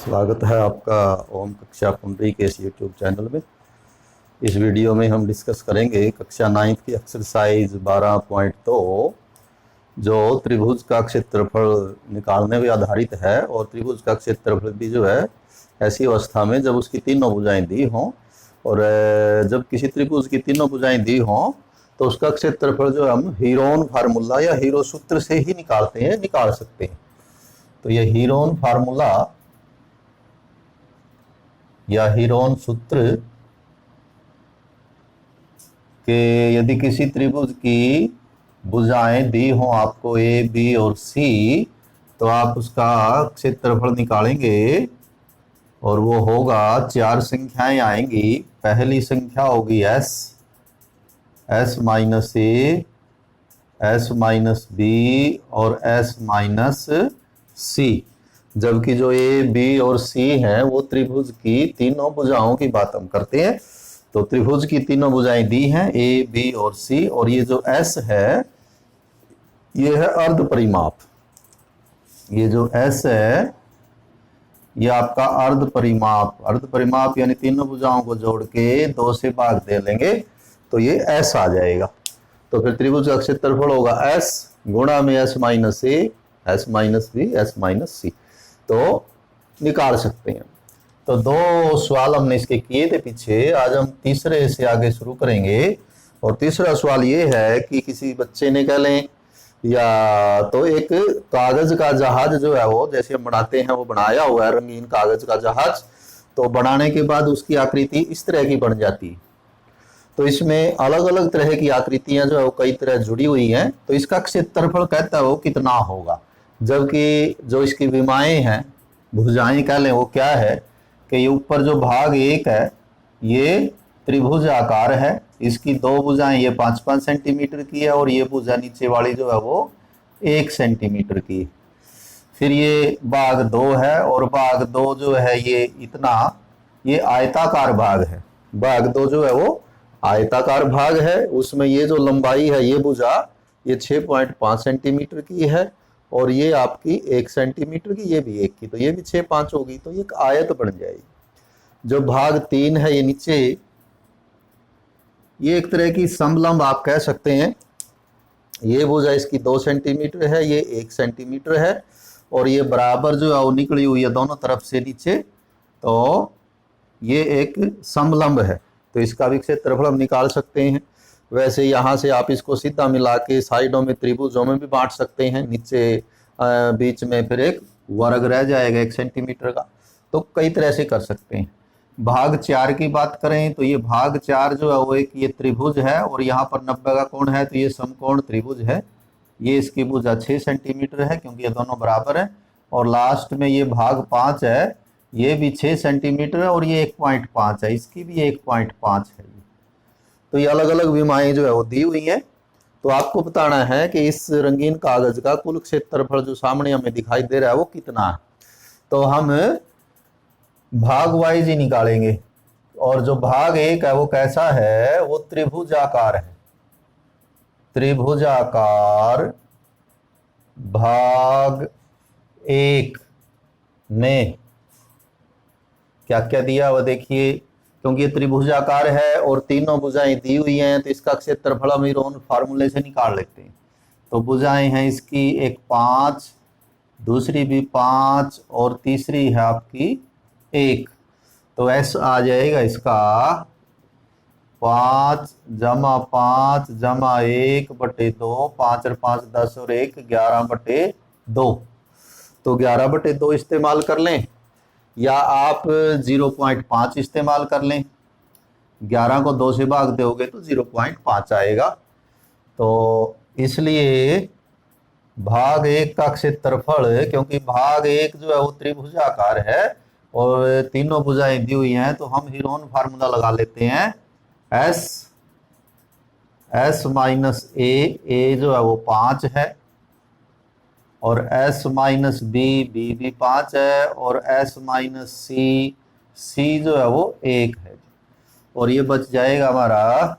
स्वागत है आपका ओम कक्षा कुंडली के इस यूट्यूब चैनल में। इस वीडियो में हम डिस्कस करेंगे कक्षा 9 की एक्सरसाइज 12.2 जो त्रिभुज का क्षेत्रफल निकालने पर आधारित है। और त्रिभुज का क्षेत्रफल भी जो है ऐसी अवस्था में जब उसकी तीनों भुजाएं दी हों, और जब किसी त्रिभुज की तीनों भुजाएं दी हों तो उसका क्षेत्रफल जो हम हीरोन फार्मूला या हीरो सूत्र से ही निकाल सकते हैं। तो ये हीरोन फार्मूला या हीरोन सूत्र के यदि किसी त्रिभुज की भुजाएं दी हो आपको ए, बी और सी, तो आप उसका क्षेत्रफल निकालेंगे और वो होगा, चार संख्याएं आएंगी। पहली संख्या होगी S, S minus a, s minus B और एस माइनस सी। जबकि जो ए, बी और सी है वो त्रिभुज की तीनों भुजाओं की बात हम करते हैं। तो त्रिभुज की तीनों भुजाएं दी हैं ए, बी और सी, और ये जो एस है ये है अर्ध परिमाप। ये जो एस है ये आपका अर्ध परिमाप यानी तीनों भुजाओं को जोड़ के 2 से भाग दे लेंगे तो ये एस आ जाएगा। तो फिर त्रिभुज का क्षेत्रफल होगा एस गुणा में s minus a, s minus b, s minus c. तो निकाल सकते हैं। तो 2 सवाल हमने इसके किए थे पीछे। आज हम तीसरे से आगे शुरू करेंगे। और तीसरा सवाल ये है कि किसी बच्चे ने कह लें या तो एक कागज का जहाज जो है वो जैसे हम बनाते हैं वो बनाया हुआ है, रंगीन कागज का जहाज। तो बनाने के बाद उसकी आकृति इस तरह की बन जाती है। तो इसमें अलग अलग तरह की आकृतियां जो है वो कई तरह जुड़ी हुई हैं। तो इसका क्षेत्रफल कहता है वो कितना होगा। जबकि जो इसकी विमाएं हैं, भुजाएं कह लें, वो क्या है कि ये ऊपर जो भाग एक है ये त्रिभुज आकार है। इसकी 2 भुजाएं ये 5-5 सेंटीमीटर की है और ये भुजा नीचे वाली जो है वो 1 सेंटीमीटर की। फिर ये भाग 2 है और भाग 2 जो है ये इतना, ये आयताकार भाग है। भाग 2 जो है वो आयताकार भाग है। उसमें ये जो लंबाई है ये भुजा ये 6.5 सेंटीमीटर की है और ये आपकी 1 सेंटीमीटर की, ये भी 1 की, तो ये भी 6-5 होगी। तो ये एक आयत बन जाएगी। जो भाग 3 है ये नीचे, ये एक तरह की समलंब आप कह सकते हैं। ये भुजा इसकी 2 सेंटीमीटर है, ये 1 सेंटीमीटर है और ये बराबर जो है वो निकली हुई है दोनों तरफ से नीचे। तो ये एक समलंब है। तो इसका भी क्षेत्रफल हम निकाल सकते हैं। वैसे यहाँ से आप इसको सीधा मिला के साइडों में त्रिभुजों में भी बांट सकते हैं। नीचे बीच में फिर एक वर्ग रह जाएगा 1 सेंटीमीटर का। तो कई तरह से कर सकते हैं। भाग 4 की बात करें तो ये भाग 4 जो है वो एक ये त्रिभुज है और यहाँ पर 90 का कोण है, तो ये समकोण त्रिभुज है। ये इसकी भुजा 6 सेंटीमीटर है क्योंकि ये दोनों बराबर है। और लास्ट में ये भाग 5 है, ये भी 6 सेंटीमीटर है और ये 1.5 है, इसकी भी 1.5 है। तो ये अलग अलग विमाएं जो है वो दी हुई हैं। तो आपको बताना है कि इस रंगीन कागज का कुल क्षेत्रफल जो सामने हमें दिखाई दे रहा है वो कितना है। तो हम भाग वाइज ही निकालेंगे। और जो भाग 1 है वो कैसा है, वो त्रिभुजाकार है। त्रिभुजाकार भाग 1 में क्या क्या दिया वो देखिए। क्योंकि ये त्रिभुजाकार है और तीनों भुजाएं दी हुई हैं तो इसका क्षेत्रफल हम हीरोन फार्मूले से निकाल लेते हैं। तो भुजाएं हैं इसकी एक 5, दूसरी भी 5 और तीसरी है आपकी 1। तो एस आ जाएगा इसका 5 जमा 5 जमा 1/2, 5 और 5 10 और 1 11/2। तो 11/2 इस्तेमाल कर लें या आप 0.5 इस्तेमाल कर लें। 11 को 2 से भाग दोगे तो 0.5 आएगा। तो इसलिए भाग 1 का क्षेत्रफल, क्योंकि भाग 1 जो है वो त्रिभुजाकार है और तीनों भुजाएं दी हुई हैं, तो हम हीरोन फार्मूला लगा लेते हैं। एस माइनस ए जो है वो 5 है और S माइनस बी भी 5 है और S माइनस सी जो है वो 1 है। और ये बच जाएगा हमारा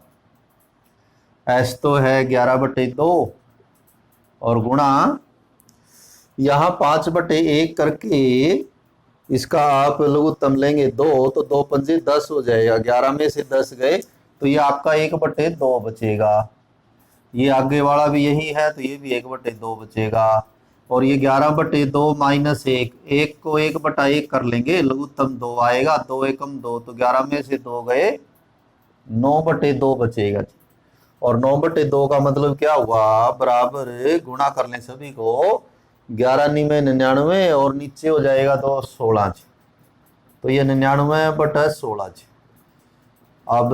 S तो है 11/2 और गुणा यहाँ 5/1 करके इसका आप लघुत्तम लेंगे 2, तो 2 पंजे 10 हो जाएगा, 11 में से 10 गए तो ये आपका 1/2 बचेगा। ये आगे वाला भी यही है तो ये भी 1/2 बचेगा। और ये 11/2 माइनस 1, 1 को 1/1 कर लेंगे, लघुत्तम 2 आएगा, 2 एकम 2, तो 11 में से 2 गए, 9/2 बचेगा। और 9/2 का मतलब क्या हुआ, बराबर गुणा कर लें सभी को, 11 में 99 और नीचे हो जाएगा तो 16, तो ये 99/16। अब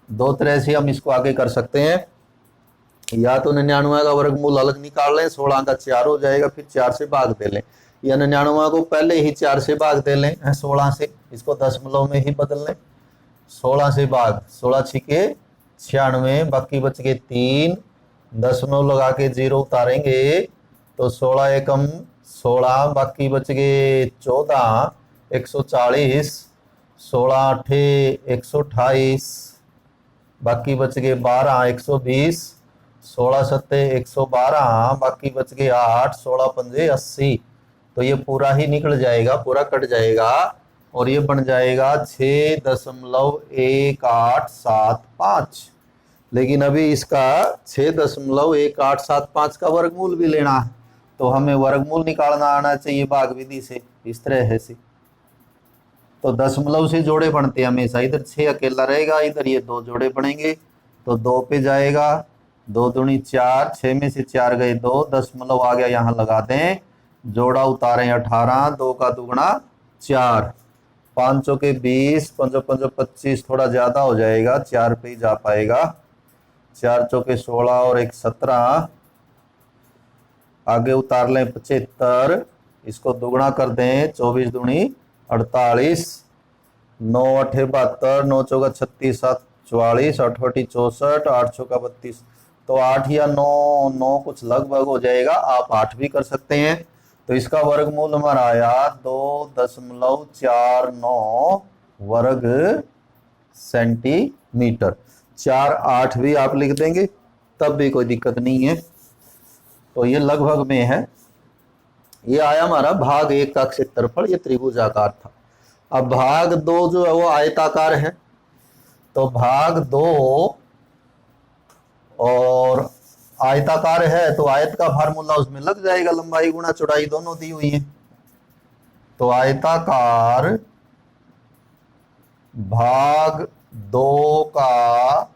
दो तरह से हम इसको आगे कर सकते हैं, या तो 99 का वर्गमूल अलग निकाल लें, 16 का 4 हो जाएगा, फिर 4 से भाग दे लें, या 99 को पहले ही 4 से भाग दे लें 16 से, इसको दशमलव में ही बदल लें, 16 से भाग, 16 छिके 96, बाकी बच गए 3, दशमलव लगा के 0 उतारेंगे तो 16 एकम 16, बाकी बच गए 14, 140, 16 आठे 128, बाकी बच गए 12, 120, 16 सत्ते 112, बाकी बच गए 8, 16 पंजे 80, तो ये पूरा ही निकल जाएगा, पूरा कट जाएगा और ये बन जाएगा 6.1875। लेकिन अभी इसका 6.1875 का वर्गमूल भी लेना है, तो हमें वर्गमूल निकालना आना चाहिए भाग विधि से, इस तरह से। तो दशमलव से जोड़े बनते हैं हमेशा, इधर 6 अकेला रहेगा, इधर ये 2 जोड़े बनेंगे, तो 2 पे जाएगा, 2 दूनी 4, 6 में से 4 गए 2, दशमलव आ गया, यहाँ लगा दें, जोड़ा उतारें 18, 2 का दुगुना 4, 5 चौके 20, 5 5 25, थोड़ा ज्यादा हो जाएगा, 4 पे ही जा पाएगा, 4 चौके 16 और 1 17, आगे उतार लें 75, इसको दुगुना कर दें, 24 दूनी 48, 9 8 72, 9 चौका 36, 7 44, 8 8 64, 8 चौका 32, तो 8 या 9, 9 कुछ लगभग हो जाएगा, आप 8 भी कर सकते हैं। तो इसका वर्गमूल हमारा आया 2.49 वर्ग सेंटीमीटर। 4 8 भी आप लिख देंगे तब भी कोई दिक्कत नहीं है। तो ये लगभग में है। ये आया हमारा भाग 1 का क्षेत्रफल, ये त्रिभुजाकार था। अब भाग 2 जो है वो आयताकार है, तो भाग 2 और आयताकार है तो आयत का फार्मूला उसमें लग जाएगा, लंबाई गुणा चौड़ाई दोनों दी हुई है। तो आयताकार भाग 2 का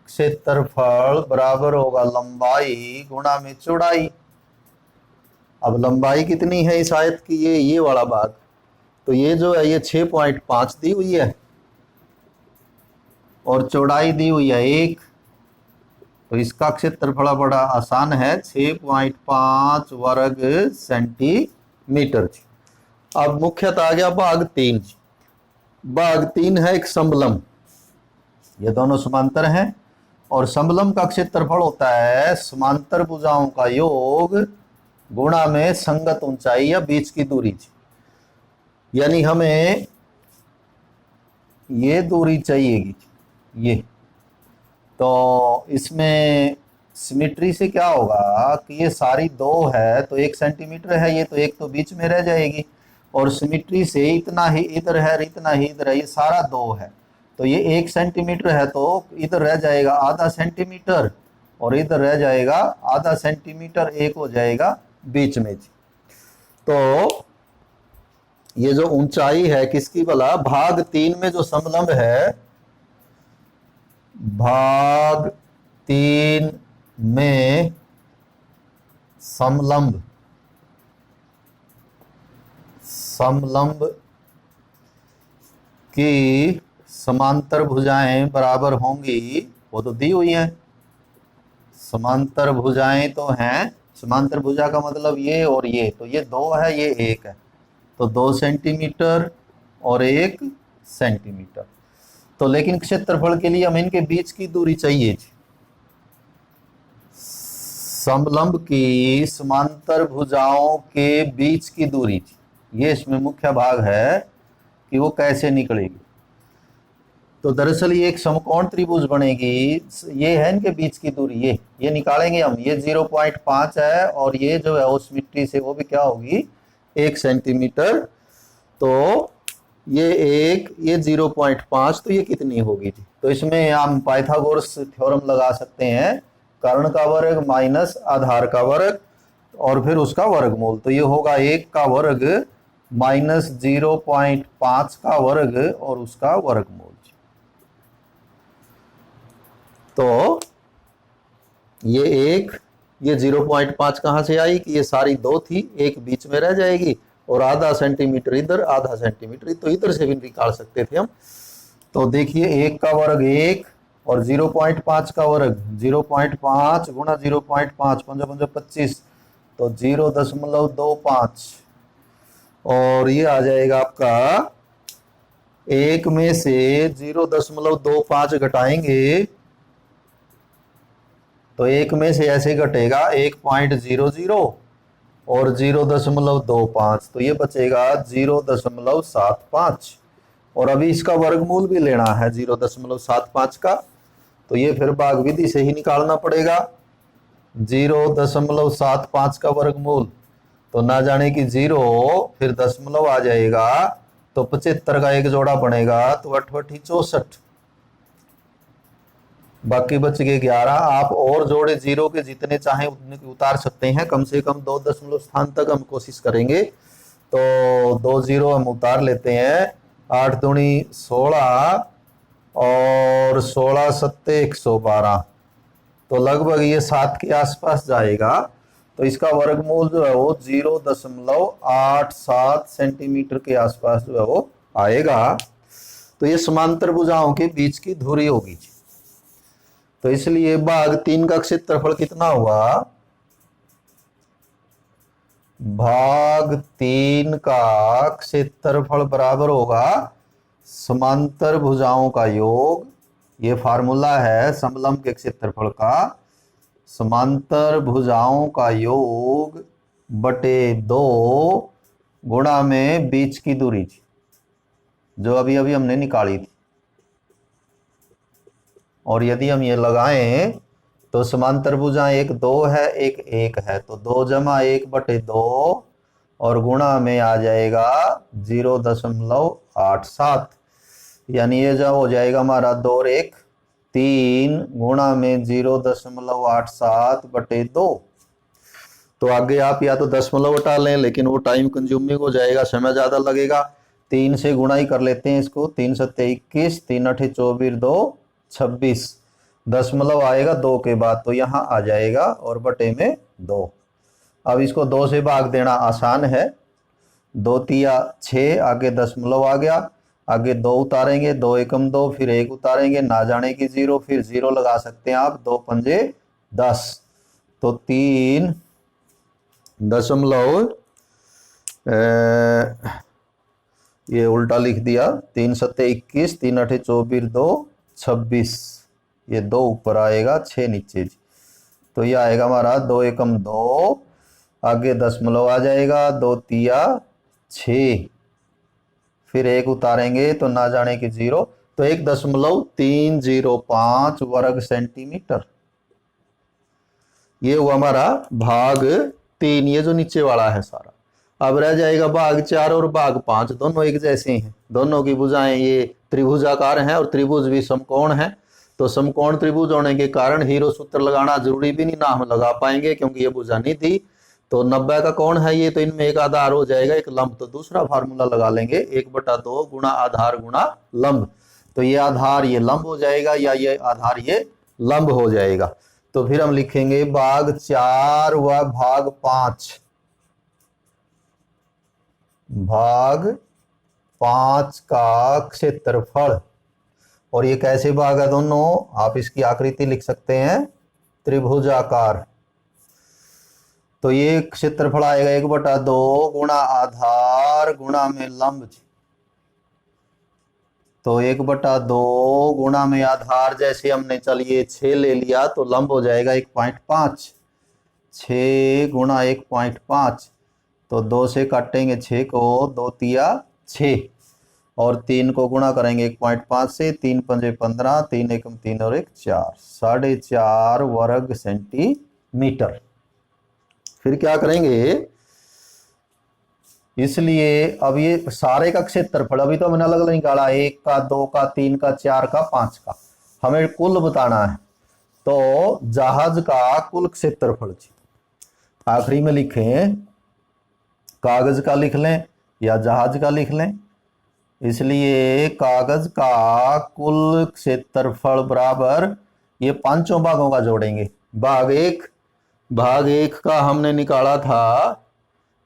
क्षेत्रफल बराबर होगा लंबाई गुणा में चौड़ाई। अब लंबाई कितनी है इस आयत की, ये वाला भाग, तो ये जो है ये 6.5 दी हुई है और चौड़ाई दी हुई है 1, तो इसका क्षेत्रफल बड़ा आसान है, 6.5 वर्ग सेंटीमीटर। अब मुख्यतः आ गया भाग 3। भाग 3 है एक समलंब, ये दोनों समांतर हैं और समलंब का क्षेत्रफल होता है समांतर भुजाओं का योग गुणा में संगत ऊंचाई या बीच की दूरी। यानी हमें ये दूरी चाहिएगी, ये, तो इसमें सिमेट्री से क्या होगा कि ये सारी 2 है तो 1 सेंटीमीटर है ये, तो 1 तो बीच में रह जाएगी, और सिमेट्री से इतना ही इधर है, इतना ही इधर है, ये सारा 2 है, तो ये 1 सेंटीमीटर है तो इधर रह जाएगा आधा सेंटीमीटर और इधर रह जाएगा आधा सेंटीमीटर, 1 हो जाएगा बीच में। तो ये जो ऊंचाई है किसकी भला, भाग 3 में जो समलंब है, भाग 3 में समलंब की समांतर भुजाएं बराबर होंगी, वो तो दी हुई हैं। समांतर भुजाएं तो हैं, समांतर भुजा का मतलब ये और ये, तो ये 2 है ये 1 है, तो 2 सेंटीमीटर और 1 सेंटीमीटर। तो लेकिन क्षेत्रफल के लिए हमें इनके बीच की दूरी चाहिए। समलंब की समांतर भुजाओं के बीच की दूरी, ये इसमें मुख्य भाग है कि वो कैसे निकलेगी। तो दरअसल ये एक समकोण त्रिभुज बनेगी, ये है इनके बीच की दूरी, ये निकालेंगे हम, ये 0.5 है और ये जो है उस मिट्टी से वो भी क्या होगी 1 सेंटीमीटर तो ये 1, ये 0.5, तो ये कितनी होगी जी? तो इसमें हम पाइथागोरस थ्योरम लगा सकते हैं, कर्ण का वर्ग माइनस आधार का वर्ग और फिर उसका वर्गमूल। तो ये होगा 1 का वर्ग माइनस 0.5 का वर्ग और उसका वर्गमूल। तो ये 1, ये 0.5 कहाँ से आई कि ये सारी 2 थी, एक बीच में रह जाएगी और आधा सेंटीमीटर इधर आधा सेंटीमीटर, तो इधर से भी निकाल सकते थे हम। तो देखिए 1 का वर्ग 1 और 0.5 का वर्ग 0.5 गुणा 0.5, 5 5 25, तो 0.25 और ये आ जाएगा आपका 1 में से 0.25 घटाएंगे तो 1 में से ऐसे घटेगा 1.00 और 0.25, तो ये बचेगा 0.75 और अभी इसका वर्गमूल भी लेना है 0.75 का, तो ये फिर भाग विधि से ही निकालना पड़ेगा। 0.75 का वर्गमूल तो ना जाने की 0 फिर दशमलव आ जाएगा, तो 75 का एक जोड़ा बनेगा तो 8 64, बाकी बच गए 11। आप और जोड़े 0 के जितने चाहें उतने उतार सकते हैं, कम से कम 2 दशमलव स्थान तक हम कोशिश करेंगे। तो 2 0 हम उतार लेते हैं, 8 दूनी 16 और 16 सत्ते 112, तो लगभग ये 7 के आसपास जाएगा। तो इसका वर्गमूल जो है वो 0.87 सेंटीमीटर के आसपास जो है वो आएगा। तो ये समांतर भुजाओं के बीच की धुरी होगी। तो इसलिए भाग 3 का क्षेत्रफल कितना हुआ? भाग 3 का क्षेत्रफल बराबर होगा समांतर भुजाओं का योग, ये फार्मूला है समलंब के क्षेत्रफल का, समांतर भुजाओं का योग बटे 2 गुणा में बीच की दूरी जो अभी अभी हमने निकाली थी। और यदि हम ये लगाएं तो समांतर भुजाएं एक 2 है एक 1 है, तो 2 जमा 1 बटे 2 और गुणा में आ जाएगा 0.87, यानी ये जब हो जाएगा हमारा 2 और 1 3 गुणा में 0.87 बटे 2। तो आगे आप या तो दशमलव हटा लें, लेकिन वो टाइम कंज्यूमिंग हो जाएगा, समय ज्यादा लगेगा। 3 से गुणा ही कर लेते हैं इसको, 3 सत्ते 21, 3 अठे 24, 2 26, दशमलव आएगा 2 के बाद, तो यहाँ आ जाएगा और बटे में 2। अब इसको 2 से भाग देना आसान है, 2 तिया 6, आगे दशमलव आ गया, आगे 2 उतारेंगे, 2 एकम 2, फिर 1 उतारेंगे, ना जाने की 0, फिर 0 लगा सकते हैं आप, 2 पंजे 10, तो 3 दशमलव ये उल्टा लिख दिया, 3 सत्ते 21, 3 अठे 24, 2 26, ये 2 ऊपर आएगा 6 नीचे जी, तो ये आएगा हमारा 2 एकम 2, आगे दशमलव आ जाएगा, 2 तिया 6, फिर 1 उतारेंगे तो ना जाने की 0, तो 1.305 वर्ग सेंटीमीटर, ये हुआ हमारा भाग 3, ये जो नीचे वाला है सारा। अब रह जाएगा भाग 4 और भाग 5, दोनों एक जैसे हैं, दोनों की भुजाएं ये त्रिभुजाकार हैं और त्रिभुज भी समकोण है, तो समकोण त्रिभुज होने के कारण हीरो सूत्र लगाना जरूरी भी नहीं, ना हम लगा पाएंगे क्योंकि ये भुजा नहीं थी। तो 90 का कोण है ये, तो इनमें एक आधार हो जाएगा एक लंब, तो दूसरा फार्मूला लगा लेंगे 1/2 गुणा आधार गुणा लंब, तो ये आधार ये लंब हो जाएगा या ये आधार ये लंब हो जाएगा। तो फिर हम लिखेंगे भाग 4 व भाग 5, भाग 5 का क्षेत्रफल, और ये कैसे भाग है दोनों, आप इसकी आकृति लिख सकते हैं त्रिभुजाकार, तो ये क्षेत्रफल आएगा 1/2 गुणा आधार गुणा में लंब, तो 1/2 गुणा में आधार, जैसे हमने चलिए 6 ले लिया तो लंब हो जाएगा 1.5, 6 गुणा 1.5, तो 2 से काटेंगे 6 को, 2 तिया 6 और 3 को गुणा करेंगे 1.5 से, 3 पंजे 15, 3 एकम 3 और 1 4, 4.5 वर्ग सेंटीमीटर। फिर क्या करेंगे, इसलिए अब ये सारे का क्षेत्रफल अभी तो हमने अलग अलग निकाला, 1 का, 2 का, 3 का, 4 का, 5 का, हमें कुल बताना है। तो जहाज का कुल क्षेत्रफल आखिरी में लिखें, कागज का लिख लें या जहाज का लिख लें। इसलिए कागज का कुल क्षेत्रफल बराबर, ये पांचों भागों का जोड़ेंगे। भाग एक का हमने निकाला था,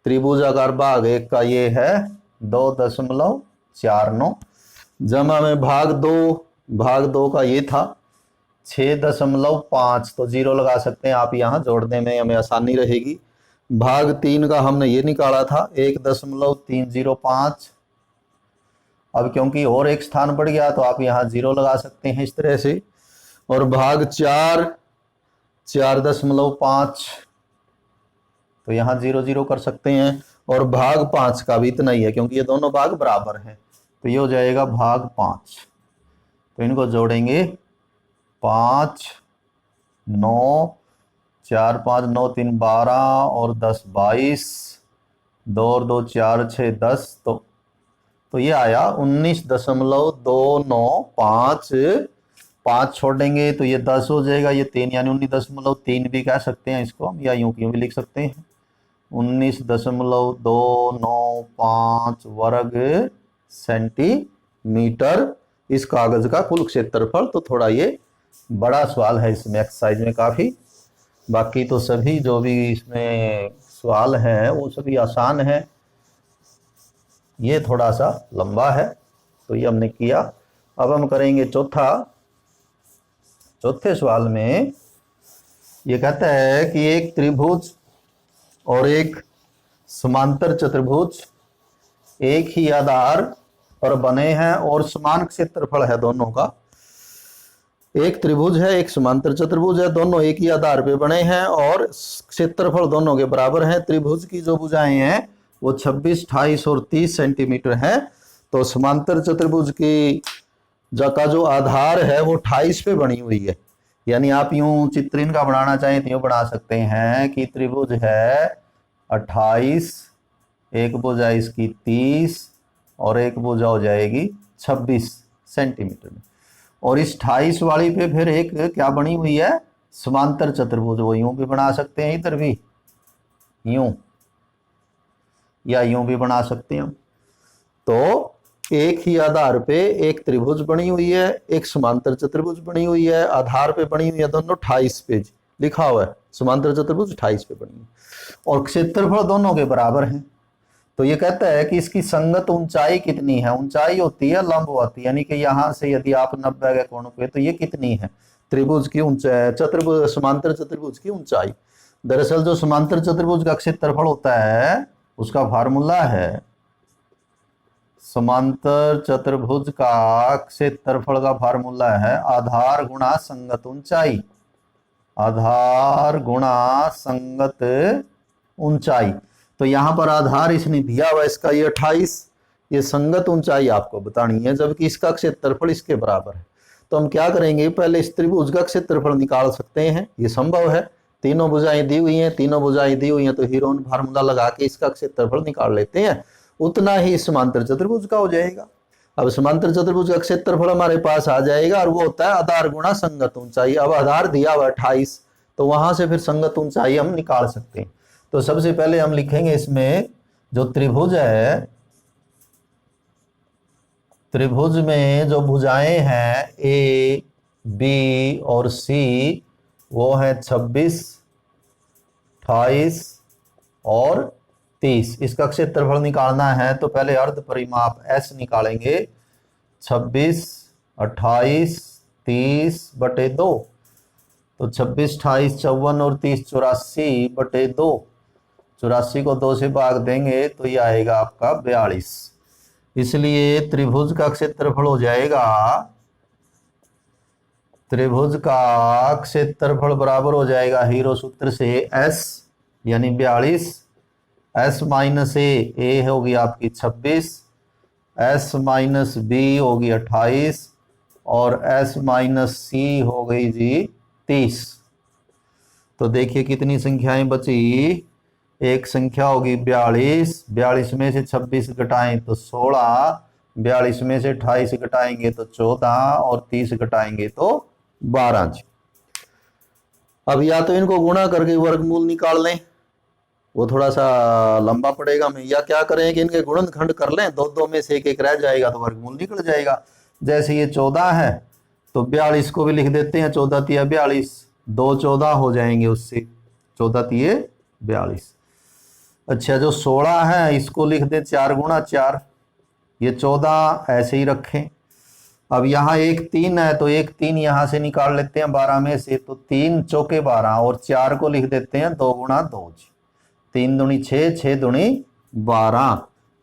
त्रिभुजाकार भाग एक का ये है 2.49, जमा में भाग दो का ये था 6.5, तो 0 लगा सकते हैं आप, यहाँ जोड़ने में हमें आसानी रहेगी। भाग 3 का हमने ये निकाला था 1.305, अब क्योंकि और एक स्थान बढ़ गया तो आप यहाँ 0 लगा सकते हैं इस तरह से। और भाग 4.5, तो यहाँ 0 0 कर सकते हैं। और भाग 5 का भी इतना ही है क्योंकि ये दोनों भाग बराबर हैं, तो ये हो जाएगा भाग 5। तो इनको जोड़ेंगे, 5 9 4 5 9 3 12 और 10 22, 2 और 2 4 6 10, तो ये आया 19.295। 5 छोड़ेंगे तो ये 10 हो जाएगा, ये 3 यानी 19.3 भी कह सकते हैं इसको हम, या यूं क्यों भी लिख सकते हैं, 19.295 वर्ग सेंटीमीटर इस कागज का कुल क्षेत्रफल। तो थोड़ा ये बड़ा सवाल है इसमें एक्सरसाइज में काफी, बाकी तो सभी जो भी इसमें सवाल हैं वो सभी आसान है, ये थोड़ा सा लंबा है, तो ये हमने किया। अब हम करेंगे चौथे सवाल में ये कहता है कि एक त्रिभुज और एक समांतर चतुर्भुज एक ही आधार पर बने हैं और समान क्षेत्रफल है दोनों का। एक त्रिभुज है, एक समांतर चतुर्भुज है, दोनों एक ही आधार पे बने हैं और क्षेत्रफल दोनों के बराबर हैं। त्रिभुज की जो भुजाएं हैं वो 26, 28 और 30 सेंटीमीटर है। तो समांतर चतुर्भुज की का जो आधार है वो 28 पे बनी हुई है, यानी आप यूं चित्र इनका बनाना चाहें तो यूं बना सकते हैं कि त्रिभुज है 28, एक भुजा इसकी 30 और एक भुजा हो जाएगी 26 सेंटीमीटर में। और इस 28 वाली पे फिर एक क्या बनी हुई है, समांतर चतुर्भुज, वो यूं भी बना सकते हैं, इधर भी यूं या यूं भी बना सकते हैं। तो एक ही आधार पे एक त्रिभुज बनी हुई है, एक समांतर चतुर्भुज बनी हुई है, आधार पे बनी हुई है दोनों 28 पे लिखा हुआ है, समांतर चतुर्भुज 28 पे बनी है और क्षेत्रफल दोनों के बराबर हैं। तो ये कहता है कि इसकी संगत ऊंचाई कितनी है। ऊंचाई होती है लंबवत, यानी कि यहां से यदि आप 90 के कोण पे, तो ये कितनी है त्रिभुज की ऊंचाई, समांतर चतुर्भुज की ऊंचाई। दरअसल जो समांतर चतुर्भुज का क्षेत्रफल होता है उसका फार्मूला है, समांतर चतुर्भुज का क्षेत्रफल का फार्मूला है आधार गुणा संगत ऊंचाई, आधार गुणा संगत ऊंचाई। तो यहां पर आधार इसने दिया हुआ इसका ये 28, ये संगत ऊंचाई आपको बतानी है, जबकि इसका क्षेत्रफल इसके बराबर है। तो हम क्या करेंगे, पहले इस त्रिभुज का क्षेत्रफल निकाल सकते हैं, ये संभव है, तीनों भुजाएं दी हुई हैं, तो हीरोन फार्मूला लगा के इसका क्षेत्रफल निकाल लेते हैं, उतना ही समांतर चतुर्भुज का हो जाएगा। अब समांतर चतुर्भुज का क्षेत्रफल हमारे पास आ जाएगा और वो होता है आधार गुणा संगत ऊंचाई। अब आधार दिया हुआ 28, तो वहां से फिर संगत ऊंचाई हम निकाल सकते हैं। तो सबसे पहले हम लिखेंगे इसमें जो त्रिभुज है, त्रिभुज में जो भुजाएं हैं ए, बी और सी वो है 26, 28 और 30। इसका क्षेत्रफल निकालना है तो पहले अर्ध परिमाप S निकालेंगे, 26, 28, 30 बटे 2, तो 26, 28, 54 और 30 84 बटे 2, 84 को 2 से भाग देंगे तो ये आएगा आपका 42। इसलिए त्रिभुज का क्षेत्रफल हो जाएगा, त्रिभुज का क्षेत्रफल बराबर हो जाएगा हीरो सूत्र से S यानी 42, S माइनस ए होगी आपकी 26, S माइनस बी होगी 28 और S माइनस सी हो गई जी 30। तो देखिए कितनी संख्याएं बची, एक संख्या होगी 42, 42 में से 26 घटाएं तो 16, 42 में से 28 घटाएंगे तो 14 और 30 घटाएंगे तो 12 जी। अब या तो इनको गुणा करके वर्गमूल निकाल लें, वो थोड़ा सा लंबा पड़ेगा हमें, या क्या करें कि इनके गुणनखंड कर लें, दो दो में से एक एक रह जाएगा तो वर्गमूल निकल जाएगा। जैसे ये 14 है तो 42 को भी लिख देते हैं, 14 तिया 42, 2 14 हो जाएंगे उससे, 14 तिये 42। अच्छा जो 16 है इसको लिख दें 4 गुणा 4, ये 14 ऐसे ही रखें। अब यहाँ एक 3 है तो एक 3 यहाँ से निकाल लेते हैं 12 में से, तो 3 चौके 12 और 4 को लिख देते हैं 2 गुणा 2 जी, 3 दूनी 6, 6 दूनी 12।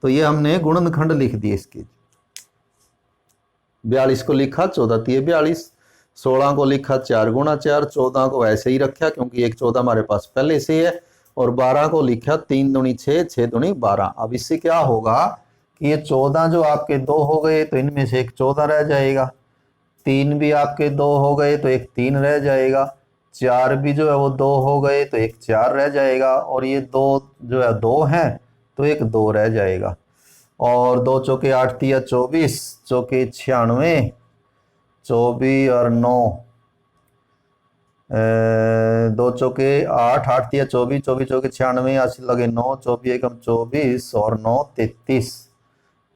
तो ये हमने गुणनखंड लिख दिए इसके। 42 को लिखा 14 तिये 42, 16 को लिखा 4 गुणा 4, 14 को ऐसे ही रखा क्योंकि एक 14 हमारे पास पहले से है, और 12 को लिखा 3 दूनी 6, 6 दूनी 12। अब इससे क्या होगा कि ये 14 जो आपके 2 हो गए तो इनमें से एक 14 रह जाएगा, 3 भी आपके 2 हो गए तो एक 3 रह जाएगा, 4 भी जो है वो 2 हो गए तो एक 4 रह जाएगा, और ये 2 जो है 2 हैं तो एक 2 रह जाएगा। और 2 चौके 8 तिया 24, चौके 96, 24 और 9, 2 चौके 8, 8 तिया 24, 24 चौके 96, 80 लगे 9, 24 एकम 24 और 9 33,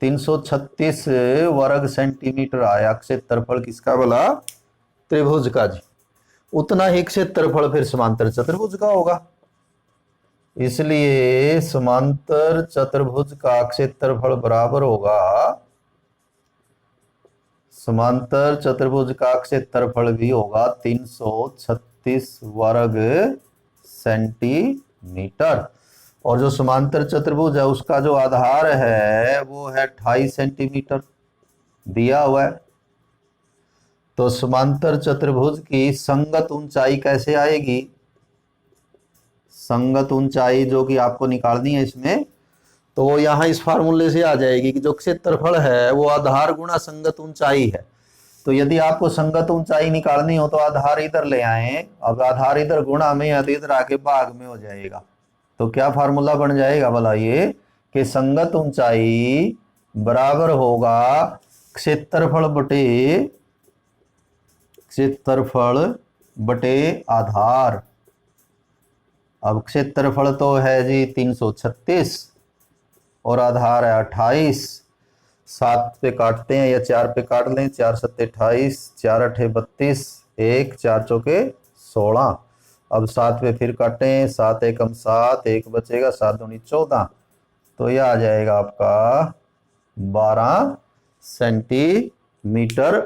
336 वर्ग सेंटीमीटर आया क्षेत्रफल किसका बोला? त्रिभुज का जी। उतना ही क्षेत्रफल फिर समांतर चतुर्भुज का होगा, इसलिए समांतर चतुर्भुज का क्षेत्रफल बराबर होगा, समांतर चतुर्भुज का क्षेत्रफल भी होगा 336 वर्ग सेंटीमीटर। और जो समांतर चतुर्भुज है उसका जो आधार है वो है 28 सेंटीमीटर दिया हुआ है। तो समांतर चतुर्भुज की संगत ऊंचाई कैसे आएगी? संगत ऊंचाई जो कि आपको निकालनी है इसमें, तो वो यहाँ इस फार्मूले से आ जाएगी कि जो क्षेत्रफल है वो आधार गुणा संगत ऊंचाई है। तो यदि आपको संगत ऊंचाई निकालनी हो तो आधार इधर ले आए, अब आधार इधर गुणा में है तो इधर आके भाग में हो जाएगा। तो क्या फार्मूला बन जाएगा भला ये कि संगत ऊंचाई बराबर होगा क्षेत्रफल बटे आधार। अब क्षेत्रफल तो है जी 336 और आधार है 28, 7 पे काटते हैं या 4 पे काट लें, 4 सत्ते 28, 4 अठे 32, 1 4 चौके 16। अब 7 पे फिर काटें, 7 एकम 7, 1 बचेगा, 7 दूनी 14, तो यह आ जाएगा आपका 12 सेंटीमीटर।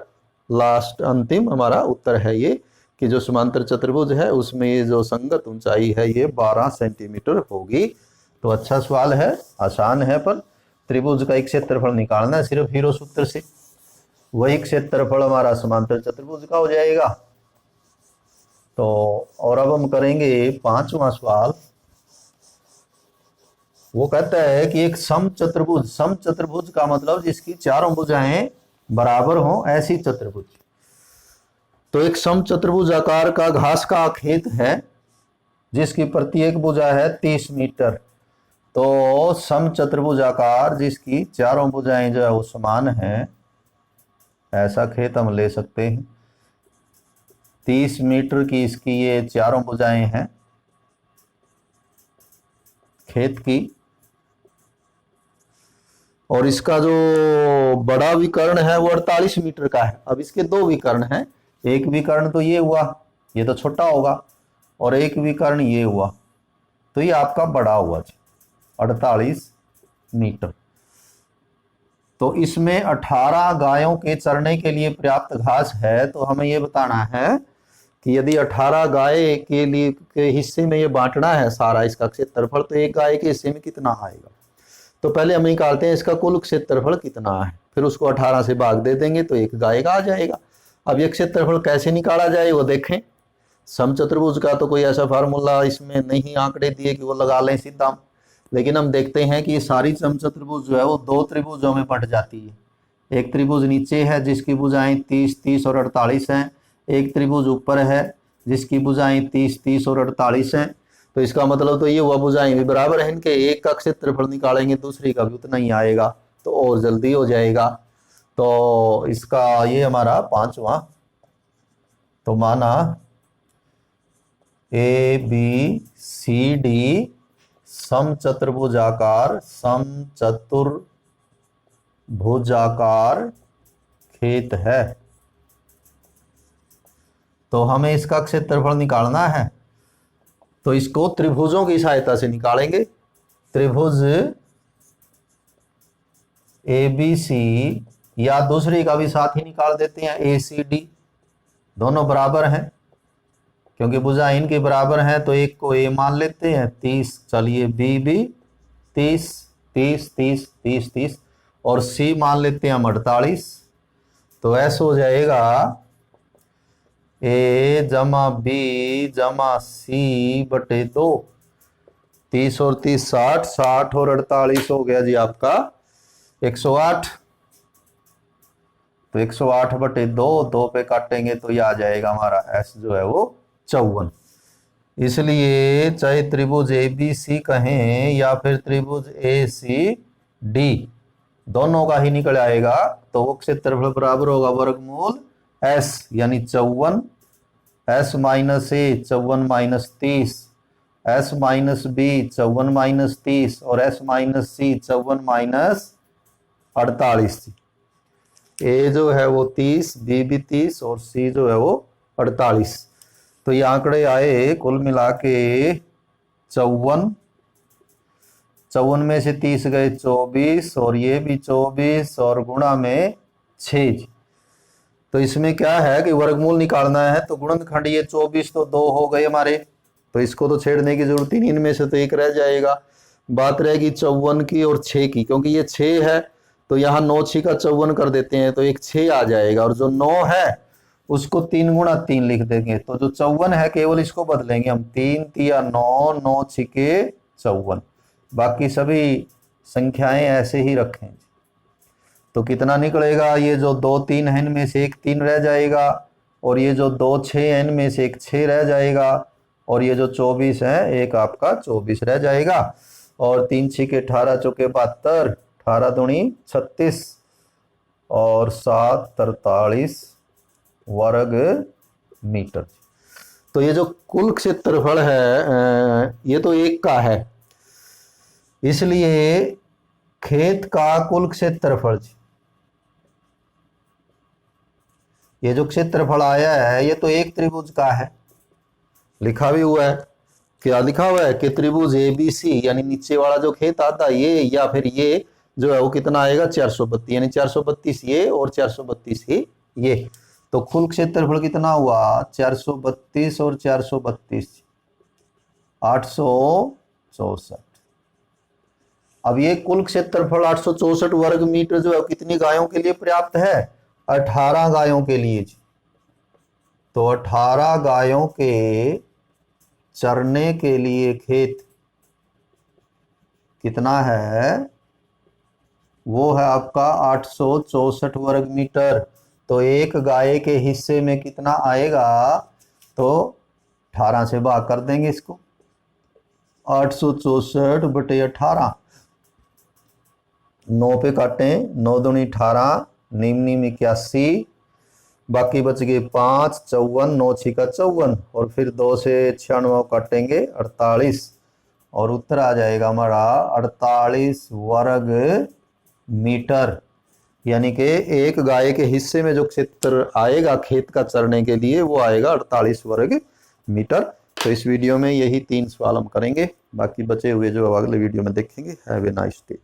लास्ट अंतिम हमारा उत्तर है ये कि जो समांतर चतुर्भुज है उसमें ये जो संगत ऊंचाई है ये 12 सेंटीमीटर होगी। तो अच्छा सवाल है, आसान है, पर त्रिभुज का एक क्षेत्रफल निकालना है सिर्फ हीरो सूत्र से, वही क्षेत्रफल हमारा समांतर चतुर्भुज का हो जाएगा। तो और अब हम करेंगे 5वां सवाल। वो कहता है कि एक सम चतुर्भुज का मतलब जिसकी चारों भुजाएं बराबर हों ऐसी चतुर्भुज। तो एक सम चतुर्भुज आकार का घास का खेत है जिसकी प्रत्येक भुजा है 30 मीटर। तो सम चतुर्भुज आकार जिसकी चारों भुजाएं जो है वो समान है, ऐसा खेत हम ले सकते हैं। 30 मीटर की इसकी ये चारों भुजाएं हैं खेत की, और इसका जो बड़ा विकर्ण है वो 48 मीटर का है। अब इसके दो विकर्ण हैं, एक विकर्ण तो ये हुआ, ये तो छोटा होगा, और एक विकर्ण ये हुआ, तो ये आपका बड़ा हुआ 48 मीटर। तो इसमें 18 गायों के चरने के लिए पर्याप्त घास है। तो हमें ये बताना है कि यदि 18 गाय के लिए के हिस्से में ये बांटना है सारा इसका क्षेत्रफल, तो एक गाय के हिस्से में कितना आएगा। तो पहले हम निकालते हैं इसका कुल क्षेत्रफल कितना है, फिर उसको 18 से भाग दे देंगे तो एक गाय का आ जाएगा। अब ये क्षेत्रफल कैसे निकाला जाए वो देखें। समचतुर्भुज का तो कोई ऐसा फार्मूला इसमें नहीं आंकड़े दिए कि वो लगा लें सीधा, लेकिन हम देखते हैं कि ये सारी समचतुर्भुज जो है वो दो त्रिभुजों में बंट जाती है। एक त्रिभुज नीचे है जिसकी भुजाएं 30, 30 और 48 हैं, एक त्रिभुज ऊपर है जिसकी भुजाएं 30, 30 और 48 हैं। तो इसका मतलब तो ये हुआ भुजाएं भी बराबर है इनके, एक का क्षेत्रफल निकालेंगे दूसरी का भी उतना ही आएगा, तो और जल्दी हो जाएगा। तो इसका ये हमारा पांचवा, तो माना ए बी सी डी समचतुर्भुजाकार खेत है, तो हमें इसका क्षेत्रफल निकालना है। तो इसको त्रिभुजों की सहायता से निकालेंगे। त्रिभुज ए बी सी, या दूसरी का भी साथ ही निकाल देते हैं, ए सी डी, दोनों बराबर हैं क्योंकि भुजाएं इनके बराबर हैं, तो एक को ए मान लेते हैं 30, चलिए बी भी 30 30 30 30 30 और सी मान लेते हैं हम 48। तो ऐसा हो जाएगा ए जमा बी जमा सी बटे 2, 30 और 30 60, 60 और 48 हो गया जी आपका 108। तो 108 बटे 2, 2 पे काटेंगे तो ये आ जाएगा हमारा एस जो है वो 54। इसलिए चाहे त्रिभुज ए बी सी कहें या फिर त्रिभुज ए सी डी, दोनों का ही निकल आएगा, तो वो क्षेत्रफल बराबर होगा वर्गमूल एस, यानी 54 S minus A 54 minus 30, S minus B 54 minus 30 और S minus C 54 minus 48। A जो है वो 30, बी भी 30 और सी जो है वो 48। तो ये आंकड़े आए कुल मिला के 54, 54 में से 30 गए 24 और ये भी 24 और गुणा में 6। तो इसमें क्या है कि वर्गमूल निकालना है, तो गुणनखंड ये 24 तो 2 हो गए हमारे, तो इसको तो छेड़ने की जरूरत ही नहीं, इनमें से तो एक रह जाएगा। बात रहेगी 54 की और 6 की, क्योंकि ये 6 है तो यहाँ 9 6 का 54 कर देते हैं तो एक 6 आ जाएगा, और जो 9 है उसको 3 गुणा 3 लिख देंगे, तो जो 54 है केवल इसको बदलेंगे हम, 3 तिया 9, 9 छिके 54, बाकी सभी संख्याएं ऐसे ही रखें। तो कितना निकलेगा, ये जो 2 3 है इनमें से एक 3 रह जाएगा, और ये जो 2 6 है इनमें से एक 6 रह जाएगा, और ये जो 24 है एक आपका 24 रह जाएगा, और 3 छिके 18 चौके 72, 18 दूनी 36 और 7 43 वर्ग मीटर। तो ये जो कुल क्षेत्रफल है ये तो एक का है, इसलिए खेत का कुल क्षेत्रफल, ये जो क्षेत्रफल आया है ये तो एक त्रिभुज का है, लिखा भी हुआ है, क्या लिखा हुआ है कि त्रिभुज ए बी सी, यानी नीचे वाला जो खेत आता है ये, या फिर ये जो है वो कितना आएगा 432, यानी 432 ये और 432 ही ये। तो कुल क्षेत्रफल कितना हुआ 432 और 432 864। अब ये कुल क्षेत्रफल 864 वर्ग मीटर जो है कितनी गायों के लिए पर्याप्त है, 18 गायों के लिए। तो 18 गायों के चरने के लिए खेत कितना है, वो है आपका 864 वर्ग मीटर। तो एक गाय के हिस्से में कितना आएगा, तो 18 से भाग कर देंगे इसको, 864 बटे 18, 9 पे काटें, 9 दूनी 18, निम्नी 81, बाकी बच गए 5, 54, 9 छिका 54, और फिर 2 से 96 काटेंगे 48, और उत्तर आ जाएगा हमारा 48 वर्ग मीटर। यानी कि एक गाय के हिस्से में जो क्षेत्र आएगा खेत का चरने के लिए वो आएगा 48 वर्ग मीटर। तो इस वीडियो में यही 3 सवाल हम करेंगे, बाकी बचे हुए जो अगले वीडियो में देखेंगे। Have a nice day.